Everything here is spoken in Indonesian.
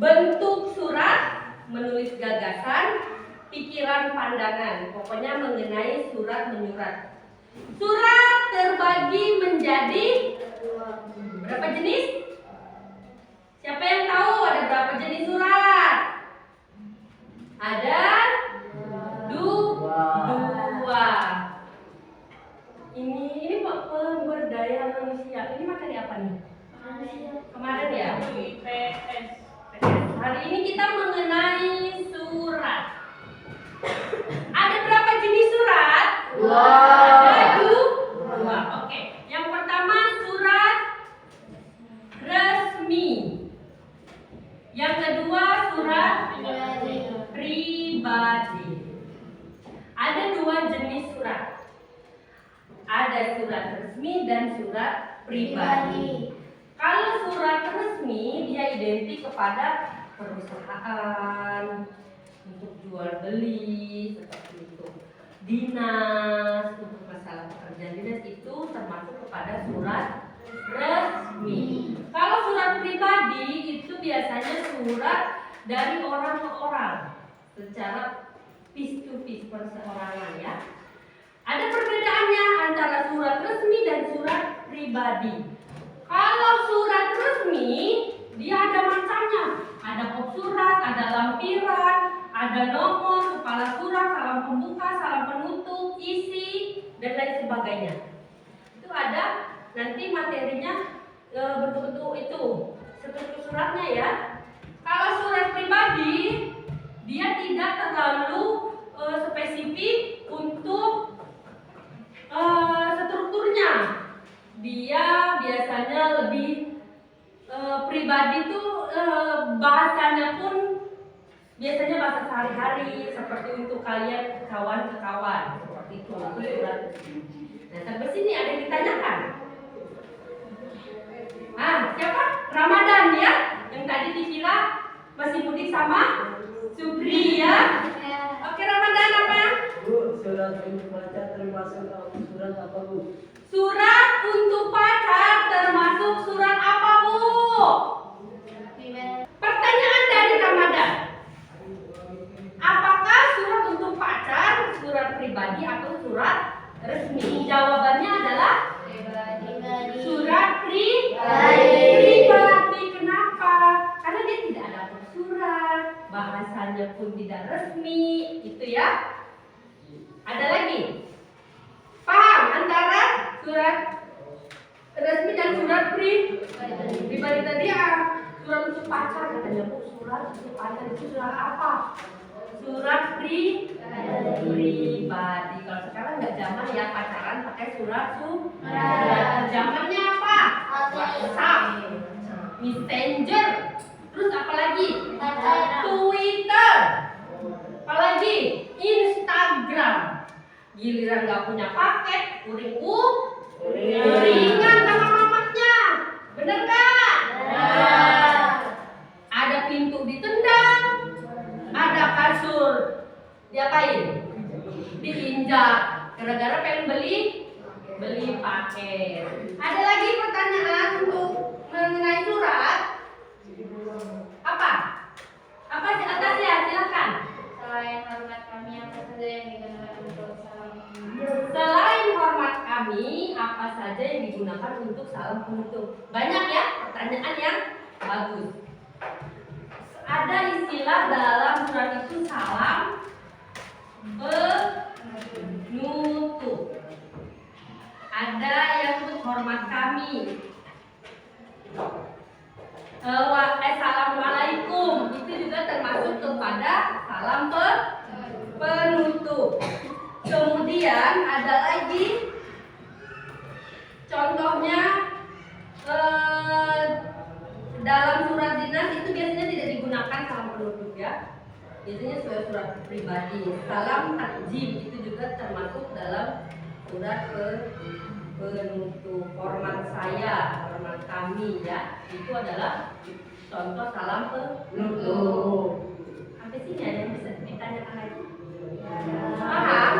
bentuk surat, menulis gagasan, pikiran, pandangan. Pokoknya mengenai surat menyurat. Surat terbagi menjadi berapa jenis? Siapa yang tahu ada berapa jenis surat? Ada dua. Ini pemberdayaan manusia. Ini materi apa nih? Kemarin ya? PS. Hari ini kita mengenai surat. Ada berapa jenis surat? Ada dua. Oke. Yang pertama surat resmi. Yang kedua surat pribadi. Ada dua jenis surat. Ada surat resmi dan surat pribadi. Kalau surat resmi dia identik kepada perusahaan, untuk jual beli, seperti itu. Dinas, untuk masalah pekerjaan dinas itu termasuk kepada surat resmi. Kalau surat pribadi itu biasanya surat dari orang ke orang, secara piece to piece, perseorangan ya. Ada perbedaannya antara surat resmi dan surat pribadi. Kalau surat resmi dia ada macamnya, ada kop surat, ada lampiran, ada nomor, kepala surat, salam pembuka, salam penutup, isi, dan lain sebagainya. Itu ada nanti materinya bentuk-bentuk itu, struktur suratnya ya. Kalau surat pribadi dia tidak terlalu spesifik untuk strukturnya. Dia biasanya lebih pribadi tuh bahasanya pun biasanya bahasa sehari-hari, seperti untuk kalian kawan ke kawan, seperti itu. Nah, sampai sini ada yang ditanyakan. Siapa? Ramadan ya, yang tadi dikira masih mudik sama Supri ya. Oke, Ramadan apa? Bu, surat untuk pacar termasuk surat apa, Bu? Surat untuk pacar termasuk surat apa, Bu? Pertanyaan dari Ramadan. Apakah surat untuk pacar surat pribadi atau surat resmi? Jawabannya adalah surat pribadi. Kenapa? Karena dia tidak ada surat, bahasanya pun tidak resmi, itu ya. Ada lagi? Paham antara surat resmi dan surat pribadi tadi ya? Surat untuk pacar katanya, Bu, surat untuk pacar itu surat apa? Surat pribadi. Kalau sekarang nggak zaman ya pacaran pakai surat zamannya apa? WhatsApp, Messenger, terus apa lagi? Twitter, apa lagi? Instagram. Giliran nggak punya paket, uringan sama mamaknya, bener nggak? Ada pintu ditendang, ada kasur diapain? Diinjak, gara-gara pengen beli paket. Ada lagi pertanyaan untuk mengenai surat? Apa di atas ya? Silakan. Selain hormat kami, apa saja yang digunakan untuk salam? Selain hormat kami, apa saja yang digunakan untuk salam penutup? Banyak ya pertanyaan yang bagus. Ada istilah dalam surat itu salam penutup. Ada yang untuk hormat kami. Assalamualaikum itu juga termasuk kepada salam penutup. Kemudian ada lagi contohnya dalam surat dinas itu biasanya tidak digunakan salam penutup ya. Biasanya surat pribadi. Salam takjim itu juga termasuk dalam surat penutup. Hormat saya, hormat kami ya. Itu adalah contoh salam penutup. Sampai sini ada yang bisa ditanyakan lagi? Paham?